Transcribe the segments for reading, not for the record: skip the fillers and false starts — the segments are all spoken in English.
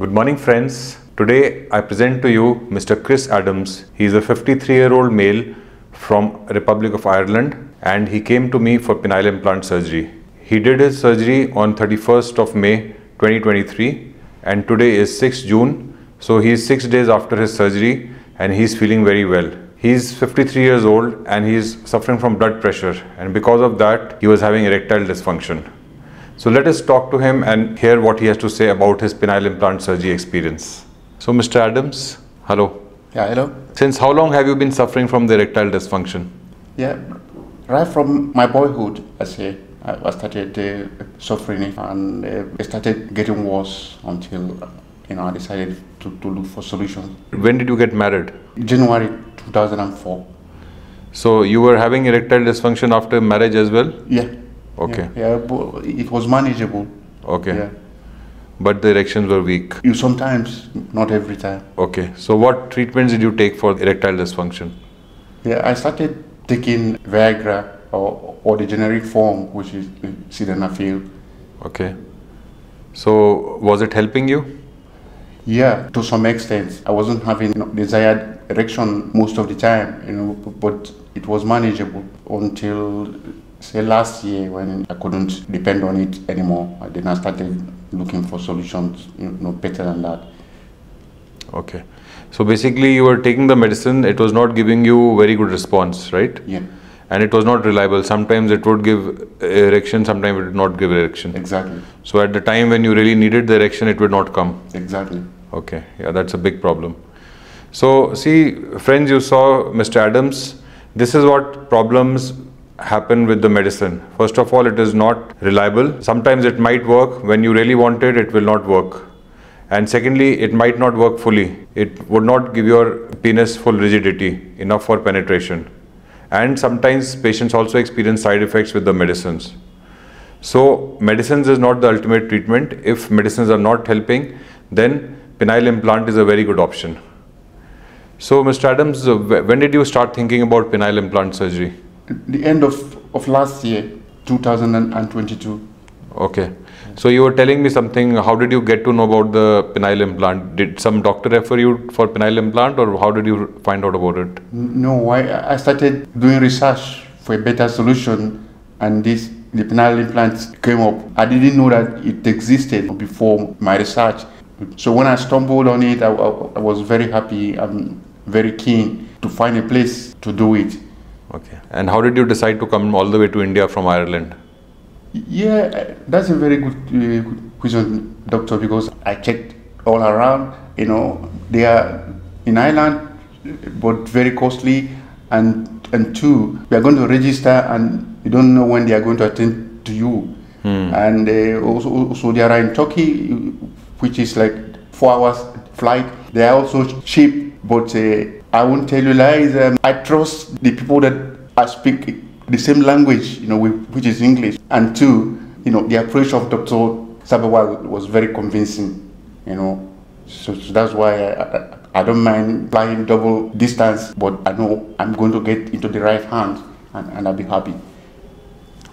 Good morning friends. Today I present to you Mr. Chris Adams. He is a 53-year-old male from Republic of Ireland and he came to me for penile implant surgery. He did his surgery on 31st of May 2023 and today is 6th June. So he is 6 days after his surgery and he is feeling very well. He is 53 years old and he is suffering from blood pressure, and because of that he was having erectile dysfunction. So let us talk to him and hear what he has to say about his penile implant surgery experience. So Mr. Adams, hello. Yeah, hello. Since how long have you been suffering from the erectile dysfunction? Yeah, right from my boyhood, I started suffering it, and it started getting worse until I decided to look for solutions. When did you get married? January 2004. So you were having erectile dysfunction after marriage as well? Yeah. Okay. Yeah, but it was manageable. Okay. Yeah. But the erections were weak? You sometimes, not every time. Okay. So what treatments did you take for erectile dysfunction? Yeah, I started taking Viagra or the generic form, which is sildenafil. Okay. So was it helping you? Yeah, to some extent. I wasn't having desired erection most of the time, but it was manageable until say last year when I couldn't depend on it anymore. Then I started looking for solutions, better than that. Okay. So basically you were taking the medicine, it was not giving you very good response, right? Yeah. And it was not reliable. Sometimes it would give erection, sometimes it would not give erection. Exactly. So at the time when you really needed the erection, it would not come. Exactly. Okay. Yeah, that's a big problem. So see, friends, you saw Mr. Adams. This is what problems happen with the medicine. First of all, it is not reliable. Sometimes it might work. When you really want it, it will not work. And secondly, it might not work fully. It would not give your penis full rigidity, enough for penetration. And sometimes patients also experience side effects with the medicines. So medicines is not the ultimate treatment. If medicines are not helping, then penile implant is a very good option. So Mr. Adams, when did you start thinking about penile implant surgery? The end of last year, 2022. Okay. So you were telling me something. How did you get to know about the penile implant? Did some doctor refer you for penile implant, or how did you find out about it? No, I started doing research for a better solution, and the penile implant came up. I didn't know that it existed before my research. So when I stumbled on it, I was very happy. I'm very keen to find a place to do it. Okay. And how did you decide to come all the way to India from Ireland? Yeah, that's a very good question, doctor, because I checked all around. They are in Ireland, but very costly, and two, we are going to register and you don't know when they are going to attend to you. And also they are in Turkey, which is like 4 hours flight. They are also cheap, but I won't tell you lies. I trust the people that I speak the same language, which is English. And two, the approach of Dr. Sabharwal was very convincing, So that's why I don't mind flying double distance, but I know I'm going to get into the right hand and I'll be happy.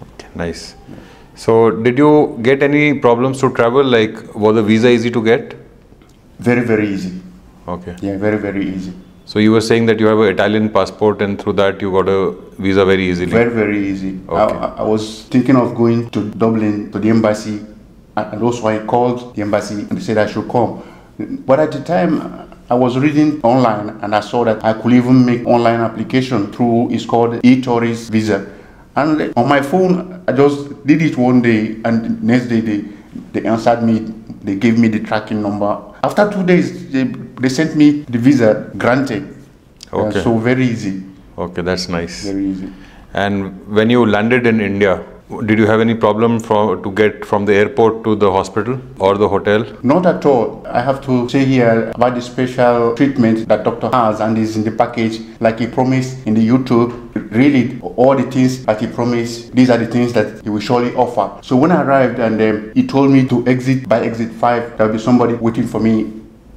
Okay, nice. So did you get any problems to travel? Like, was the visa easy to get? Very, very easy. Okay. Yeah, very, very easy. So you were saying that you have an Italian passport and through that you got a visa very easily? Very, very easy. Okay. I was thinking of going to Dublin, to the embassy, and also I called the embassy and they said I should come. But at the time, I was reading online and I saw that I could even make online application through, it's called e-tourist visa. And on my phone, I just did it one day, and the next day they answered me, they gave me the tracking number. After 2 days, they sent me the visa granted. Okay. So very easy. Okay, that's nice. Very easy. And when you landed in India, did you have any problem to get from the airport to the hospital or the hotel? Not at all. I have to say here about the special treatment that doctor has and is in the package, like he promised in the YouTube. Really, all the things that he promised, these are the things that he will surely offer. So when I arrived and he told me to exit by exit 5, there will be somebody waiting for me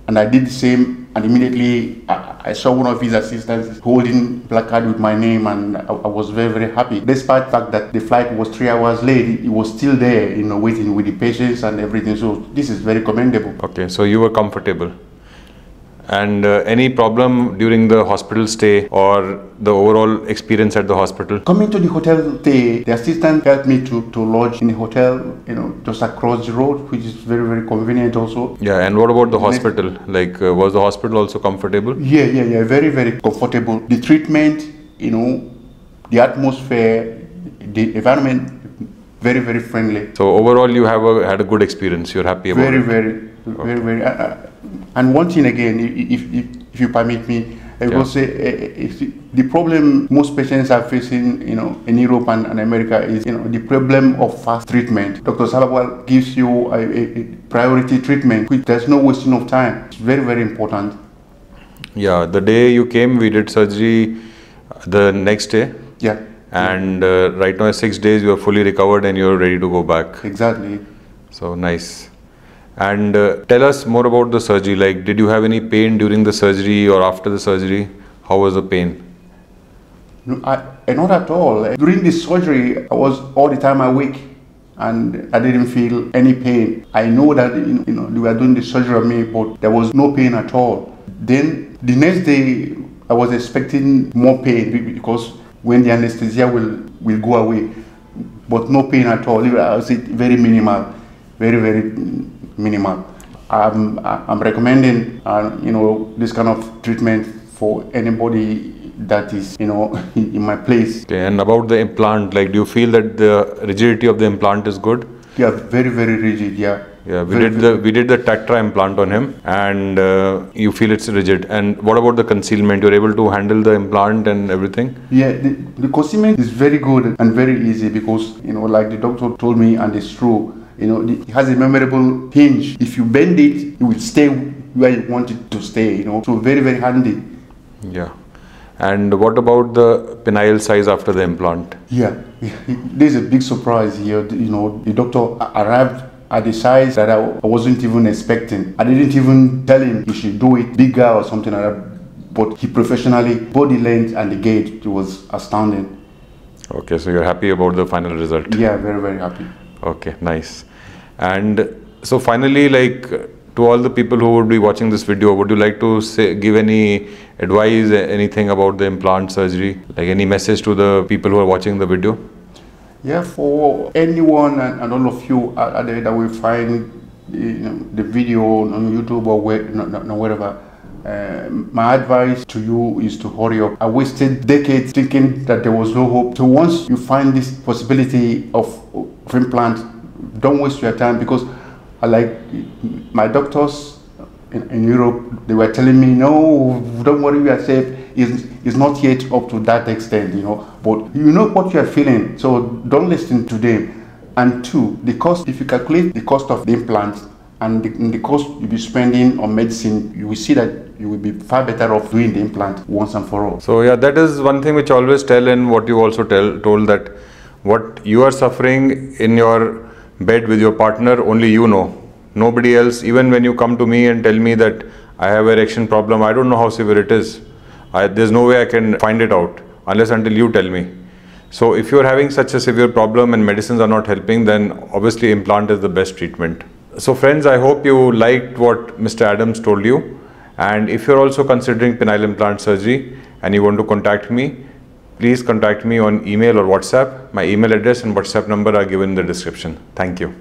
And I did the same, and immediately I saw one of his assistants holding a placard with my name, and I was very, very happy. Despite the fact that the flight was 3 hours late, he was still there, waiting with the patients and everything. So this is very commendable. Okay, so you were comfortable. And any problem during the hospital stay or the overall experience at the hospital? Coming to the hotel stay, the assistant helped me to lodge in a hotel, just across the road, which is very, very convenient also. Yeah, and what about the hospital? Like, was the hospital also comfortable? Yeah, very, very comfortable. The treatment, the atmosphere, the environment, very, very friendly. So overall, you had a good experience. You're happy about it? Very. And one thing again, if you permit me, I will say the problem most patients are facing, in Europe and America is, the problem of fast treatment. Dr. Sabharwal gives you a priority treatment, which there's no wasting of time. It's very, very important. Yeah, the day you came, we did surgery the next day. Yeah. And right now, 6 days, you are fully recovered and you're ready to go back. Exactly. So nice. And tell us more about the surgery. Like, did you have any pain during the surgery or after the surgery? How was the pain? No, not at all. During the surgery, I was all the time awake and I didn't feel any pain. I know that they were doing the surgery on me, but there was no pain at all. Then the next day, I was expecting more pain because when the anesthesia will go away, but no pain at all. I would say very minimal, very, very minimal. I'm recommending this kind of treatment for anybody that is in my place. Okay, and about the implant, like, do you feel that the rigidity of the implant is good? Yeah, very, very rigid. Yeah. Yeah, we did the Tactra implant on him, and you feel it's rigid. And what about the concealment? You're able to handle the implant and everything? Yeah, the concealment is very good and very easy because like the doctor told me, and it's true. It has a memorable hinge. If you bend it, it will stay where you want it to stay. So very, very handy. Yeah. And what about the penile size after the implant? Yeah, there's a big surprise here. The doctor arrived at the size that I wasn't even expecting. I didn't even tell him he should do it bigger or something like that. But he professionally, body length and the gait, it was astounding. Okay, so you're happy about the final result? Yeah, very, very happy. Okay, nice. And so finally, like, to all the people who would be watching this video, would you like to give any advice, anything about the implant surgery? Like, any message to the people who are watching the video? Yeah, for anyone and all of you out there that will find the video on YouTube or wherever, my advice to you is to hurry up. I wasted decades thinking that there was no hope. So once you find this possibility of implant, don't waste your time, because like my doctors in Europe, they were telling me, no, don't worry, we are safe. It's not yet up to that extent, but you know what you are feeling, so don't listen to them. And two, the cost, if you calculate the cost of the implant and the cost you'll be spending on medicine, you will see that you will be far better off doing the implant once and for all. So yeah, that is one thing which I always tell, and what you also told, that what you are suffering in your bed with your partner, only you know. Nobody else. Even when you come to me and tell me that I have erection problem, I don't know how severe it is. There's no way I can find it out unless until you tell me. So if you're having such a severe problem and medicines are not helping, then obviously implant is the best treatment. So friends, I hope you liked what Mr. Adams told you. And if you're also considering penile implant surgery and you want to contact me, please contact me on email or WhatsApp. My email address and WhatsApp number are given in the description. Thank you.